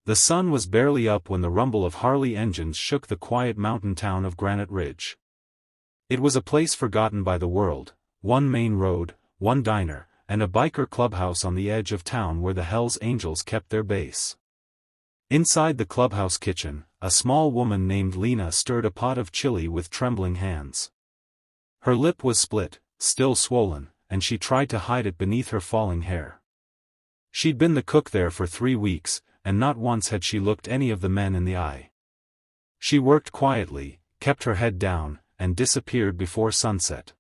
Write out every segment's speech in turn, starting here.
The sun was barely up when the rumble of Harley engines shook the quiet mountain town of Granite Ridge. It was a place forgotten by the world, one main road, one diner, and a biker clubhouse on the edge of town where the Hells Angels kept their base. Inside the clubhouse kitchen, a small woman named Lena stirred a pot of chili with trembling hands. Her lip was split, still swollen, and she tried to hide it beneath her falling hair. She'd been the cook there for 3 weeks, and not once had she looked any of the men in the eye. She worked quietly, kept her head down, and disappeared before sunset.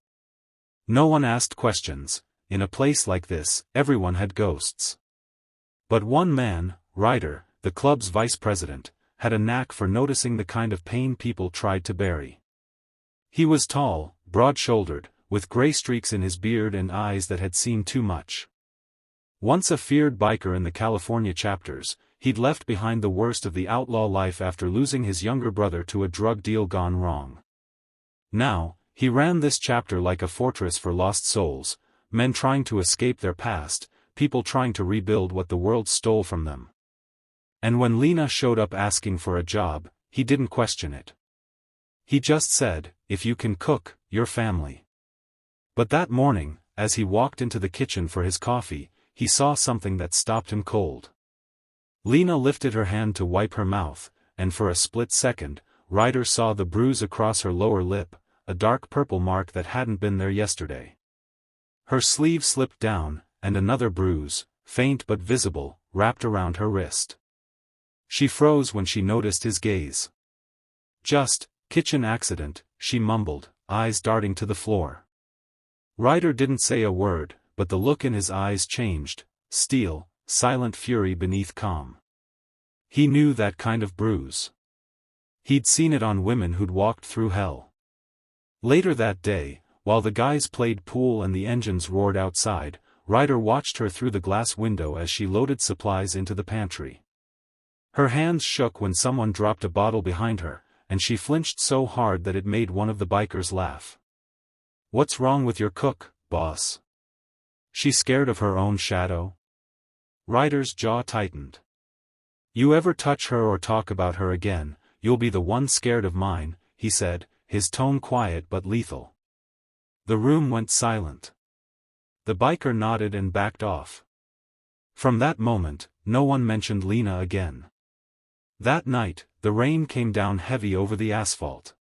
No one asked questions. In a place like this, everyone had ghosts. But one man, Ryder, the club's vice president, had a knack for noticing the kind of pain people tried to bury. He was tall, broad-shouldered, with gray streaks in his beard and eyes that had seen too much. Once a feared biker in the California chapters, he'd left behind the worst of the outlaw life after losing his younger brother to a drug deal gone wrong. Now, he ran this chapter like a fortress for lost souls, men trying to escape their past, people trying to rebuild what the world stole from them. And when Lena showed up asking for a job, he didn't question it. He just said, "If you can cook, you're family." But that morning, as he walked into the kitchen for his coffee, he saw something that stopped him cold. Lena lifted her hand to wipe her mouth, and for a split second, Ryder saw the bruise across her lower lip, a dark purple mark that hadn't been there yesterday. Her sleeve slipped down, and another bruise, faint but visible, wrapped around her wrist. She froze when she noticed his gaze. "Just, kitchen accident," she mumbled, eyes darting to the floor. Ryder didn't say a word, but the look in his eyes changed, steel, silent fury beneath calm. He knew that kind of bruise. He'd seen it on women who'd walked through hell. Later that day, while the guys played pool and the engines roared outside, Ryder watched her through the glass window as she loaded supplies into the pantry. Her hands shook when someone dropped a bottle behind her, and she flinched so hard that it made one of the bikers laugh. "What's wrong with your cook, boss? She scared of her own shadow?" Ryder's jaw tightened. "You ever touch her or talk about her again, you'll be the one scared of mine," he said, his tone quiet but lethal. The room went silent. The biker nodded and backed off. From that moment, no one mentioned Lena again. That night, the rain came down heavy over the asphalt.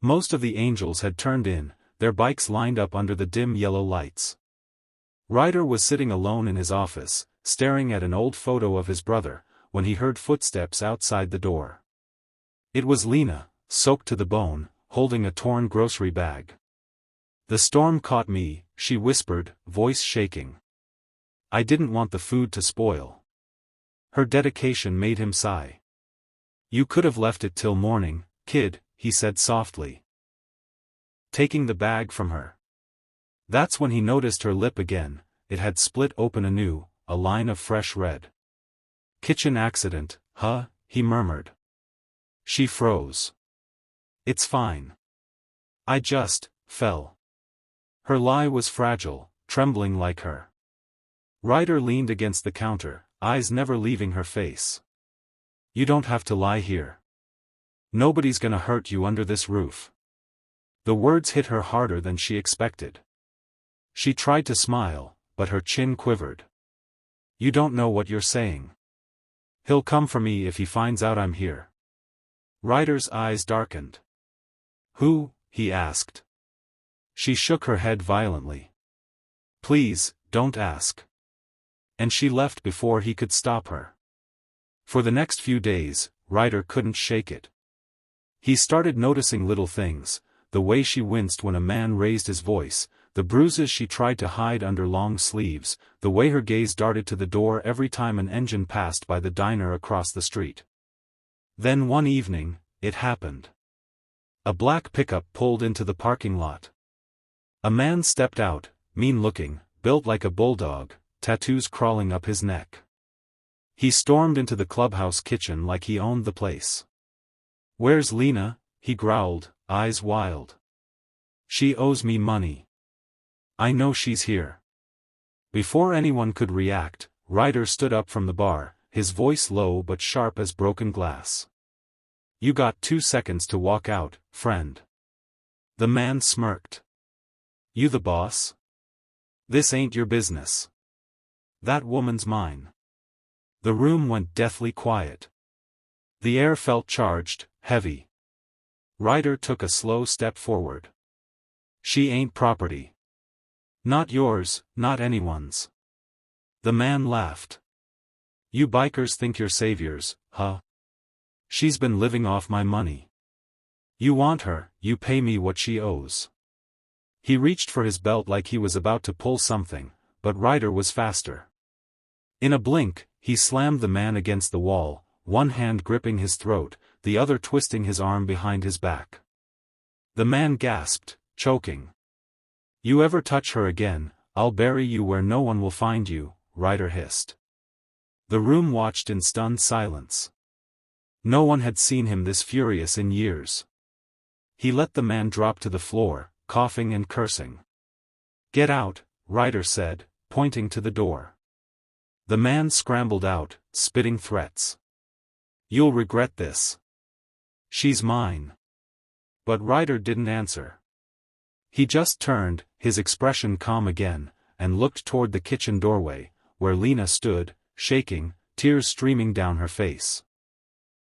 Most of the angels had turned in, their bikes lined up under the dim yellow lights. Ryder was sitting alone in his office, staring at an old photo of his brother, when he heard footsteps outside the door. It was Lena, soaked to the bone, holding a torn grocery bag. "The storm caught me," she whispered, voice shaking. "I didn't want the food to spoil." Her dedication made him sigh. "You could have left it till morning, kid," he said softly, taking the bag from her. That's when he noticed her lip again. It had split open anew, a line of fresh red. "Kitchen accident, huh?" he murmured. She froze. "It's fine. I just fell." Her lie was fragile, trembling like her. Ryder leaned against the counter, eyes never leaving her face. "You don't have to lie here. Nobody's gonna hurt you under this roof." The words hit her harder than she expected. She tried to smile, but her chin quivered. "You don't know what you're saying. He'll come for me if he finds out I'm here." Ryder's eyes darkened. "Who?" he asked. She shook her head violently. "Please, don't ask." And she left before he could stop her. For the next few days, Ryder couldn't shake it. He started noticing little things, the way she winced when a man raised his voice, the bruises she tried to hide under long sleeves, the way her gaze darted to the door every time an engine passed by the diner across the street. Then one evening, it happened. A black pickup pulled into the parking lot. A man stepped out, mean-looking, built like a bulldog, tattoos crawling up his neck. He stormed into the clubhouse kitchen like he owned the place. "Where's Lena?" he growled, eyes wild. "She owes me money. I know she's here." Before anyone could react, Ryder stood up from the bar, his voice low but sharp as broken glass. "You got 2 seconds to walk out, friend." The man smirked. "You the boss? This ain't your business. That woman's mine." The room went deathly quiet. The air felt charged, heavy. Ryder took a slow step forward. "She ain't property. Not yours, not anyone's." The man laughed. "You bikers think you're saviors, huh? She's been living off my money. You want her, you pay me what she owes." He reached for his belt like he was about to pull something, but Ryder was faster. In a blink, he slammed the man against the wall, one hand gripping his throat, the other twisting his arm behind his back. The man gasped, choking. "You ever touch her again, I'll bury you where no one will find you," Ryder hissed. The room watched in stunned silence. No one had seen him this furious in years. He let the man drop to the floor, coughing and cursing. "Get out," Ryder said, pointing to the door. The man scrambled out, spitting threats. "You'll regret this. She's mine." But Ryder didn't answer. He just turned, his expression calm again, and looked toward the kitchen doorway, where Lena stood, shaking, tears streaming down her face.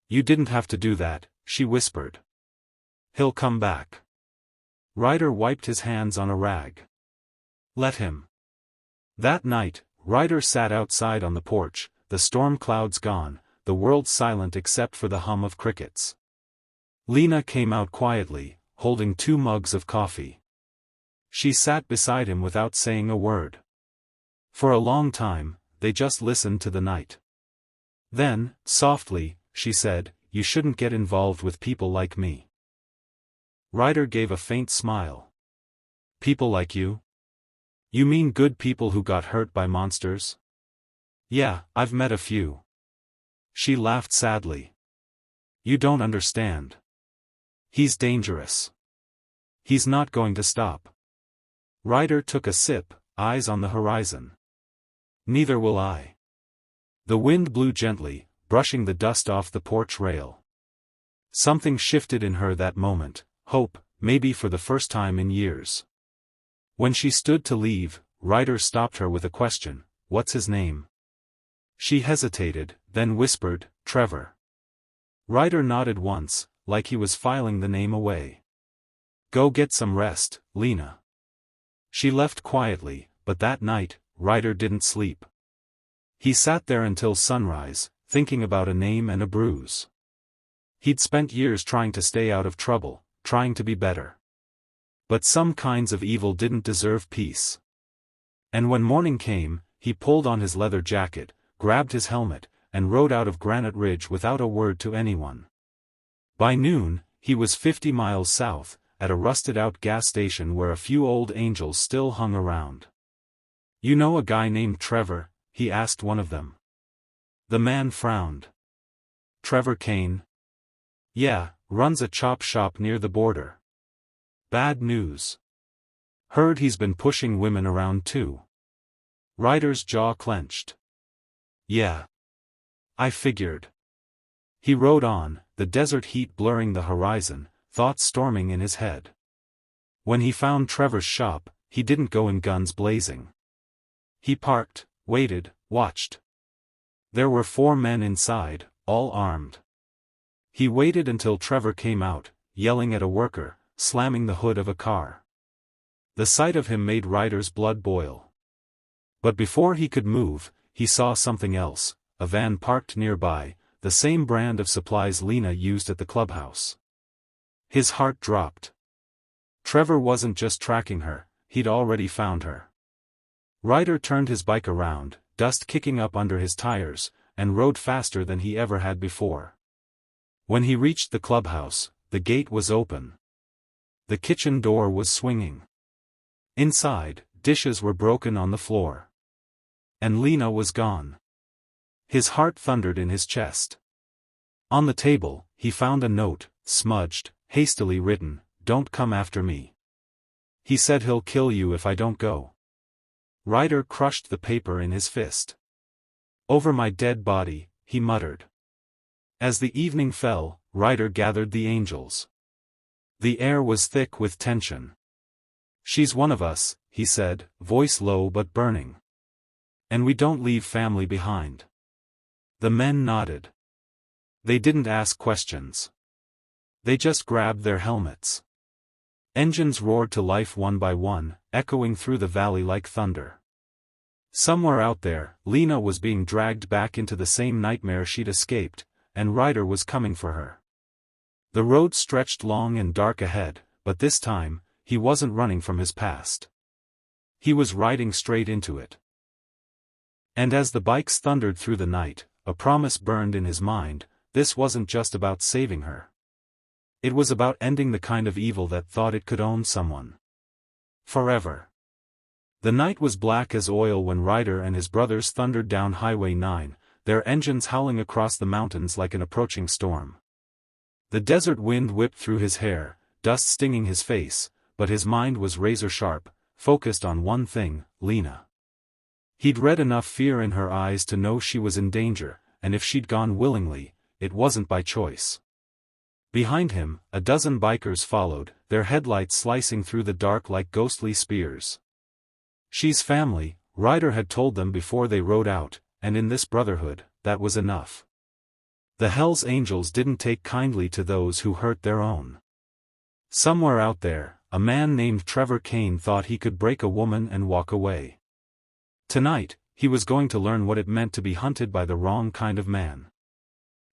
"You didn't have to do that," she whispered. "He'll come back." Ryder wiped his hands on a rag. "Let him." That night, Ryder sat outside on the porch, the storm clouds gone, the world silent except for the hum of crickets. Lena came out quietly, holding 2 mugs of coffee. She sat beside him without saying a word. For a long time, they just listened to the night. Then, softly, she said, "You shouldn't get involved with people like me." Ryder gave a faint smile. "People like you? You mean good people who got hurt by monsters?" "Yeah, I've met a few." She laughed sadly. "You don't understand. He's dangerous. He's not going to stop." Ryder took a sip, eyes on the horizon. "Neither will I." The wind blew gently, brushing the dust off the porch rail. Something shifted in her that moment, hope, maybe for the first time in years. When she stood to leave, Ryder stopped her with a question, "What's his name?" She hesitated, then whispered, "Trevor." Ryder nodded once, like he was filing the name away. "Go get some rest, Lena." She left quietly, but that night, Ryder didn't sleep. He sat there until sunrise, thinking about a name and a bruise. He'd spent years trying to stay out of trouble, trying to be better. But some kinds of evil didn't deserve peace. And when morning came, he pulled on his leather jacket, grabbed his helmet, and rode out of Granite Ridge without a word to anyone. By noon, he was 50 miles south, at a rusted-out gas station where a few old angels still hung around. "You know a guy named Trevor?" he asked one of them. The man frowned. "Trevor Kane?" "Yeah, runs a chop shop near the border." "Bad news. Heard he's been pushing women around too." Ryder's jaw clenched. "Yeah. I figured." He rode on, the desert heat blurring the horizon, thoughts storming in his head. When he found Trevor's shop, he didn't go in guns blazing. He parked, waited, watched. There were 4 men inside, all armed. He waited until Trevor came out, yelling at a worker, slamming the hood of a car. The sight of him made Ryder's blood boil. But before he could move, he saw something else, a van parked nearby, the same brand of supplies Lena used at the clubhouse. His heart dropped. Trevor wasn't just tracking her, he'd already found her. Ryder turned his bike around, dust kicking up under his tires, and rode faster than he ever had before. When he reached the clubhouse, the gate was open. The kitchen door was swinging. Inside, dishes were broken on the floor. And Lena was gone. His heart thundered in his chest. On the table, he found a note, smudged, hastily written, "Don't come after me. He said he'll kill you if I don't go." Ryder crushed the paper in his fist. "Over my dead body, he muttered. As the evening fell, Ryder gathered the angels. The air was thick with tension. "She's one of us," he said, voice low but burning. "And we don't leave family behind." The men nodded. They didn't ask questions. They just grabbed their helmets. Engines roared to life one by one, echoing through the valley like thunder. Somewhere out there, Lena was being dragged back into the same nightmare she'd escaped, and Ryder was coming for her. The road stretched long and dark ahead, but this time, he wasn't running from his past. He was riding straight into it. And as the bikes thundered through the night, a promise burned in his mind: this wasn't just about saving her. It was about ending the kind of evil that thought it could own someone. Forever. The night was black as oil when Ryder and his brothers thundered down Highway 9, their engines howling across the mountains like an approaching storm. The desert wind whipped through his hair, dust stinging his face, but his mind was razor-sharp, focused on one thing: Lena. He'd read enough fear in her eyes to know she was in danger, and if she'd gone willingly, it wasn't by choice. Behind him, a dozen bikers followed, their headlights slicing through the dark like ghostly spears. "She's family," Ryder had told them before they rode out, and in this brotherhood, that was enough. The Hell's Angels didn't take kindly to those who hurt their own. Somewhere out there, a man named Trevor Kane thought he could break a woman and walk away. Tonight, he was going to learn what it meant to be hunted by the wrong kind of man.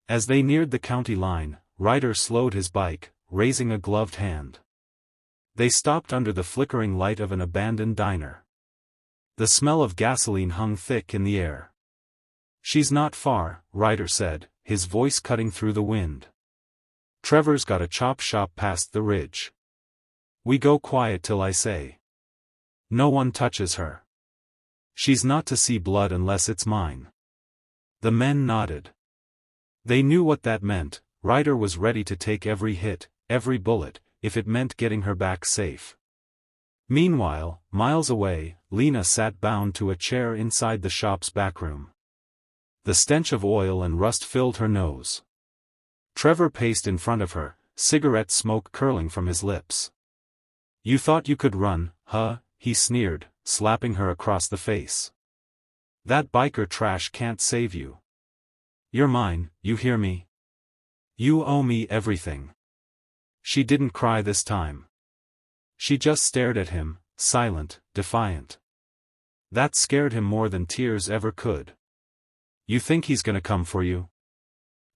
As they neared the county line, Ryder slowed his bike, raising a gloved hand. They stopped under the flickering light of an abandoned diner. The smell of gasoline hung thick in the air. "She's not far," Ryder said, his voice cutting through the wind. "Trevor's got a chop shop past the ridge. We go quiet till I say. No one touches her. She's not to see blood unless it's mine." The men nodded. They knew what that meant. Ryder was ready to take every hit, every bullet, if it meant getting her back safe. Meanwhile, miles away, Lena sat bound to a chair inside the shop's backroom. The stench of oil and rust filled her nose. Trevor paced in front of her, cigarette smoke curling from his lips. "You thought you could run, huh?" he sneered, slapping her across the face. "That biker trash can't save you. You're mine, you hear me? You owe me everything." She didn't cry this time. She just stared at him, silent, defiant. That scared him more than tears ever could. "You think he's gonna come for you?"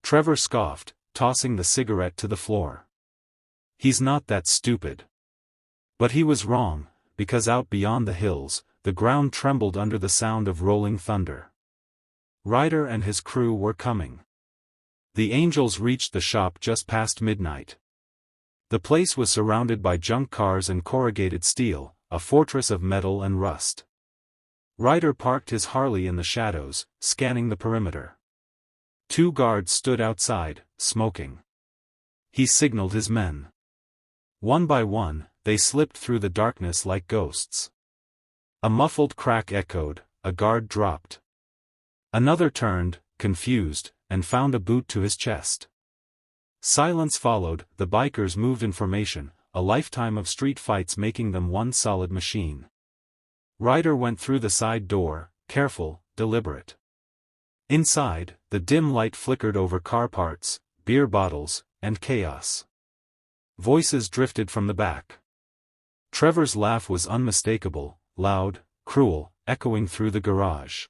Trevor scoffed, tossing the cigarette to the floor. "He's not that stupid." But he was wrong, because out beyond the hills, the ground trembled under the sound of rolling thunder. Ryder and his crew were coming. The Angels reached the shop just past midnight. The place was surrounded by junk cars and corrugated steel, a fortress of metal and rust. Ryder parked his Harley in the shadows, scanning the perimeter. 2 guards stood outside, smoking. He signaled his men. One by one, they slipped through the darkness like ghosts. A muffled crack echoed, a guard dropped. Another turned, confused, and found a boot to his chest. Silence followed. The bikers moved in formation, a lifetime of street fights making them one solid machine. Ryder went through the side door, careful, deliberate. Inside, the dim light flickered over car parts, beer bottles, and chaos. Voices drifted from the back. Trevor's laugh was unmistakable, loud, cruel, echoing through the garage.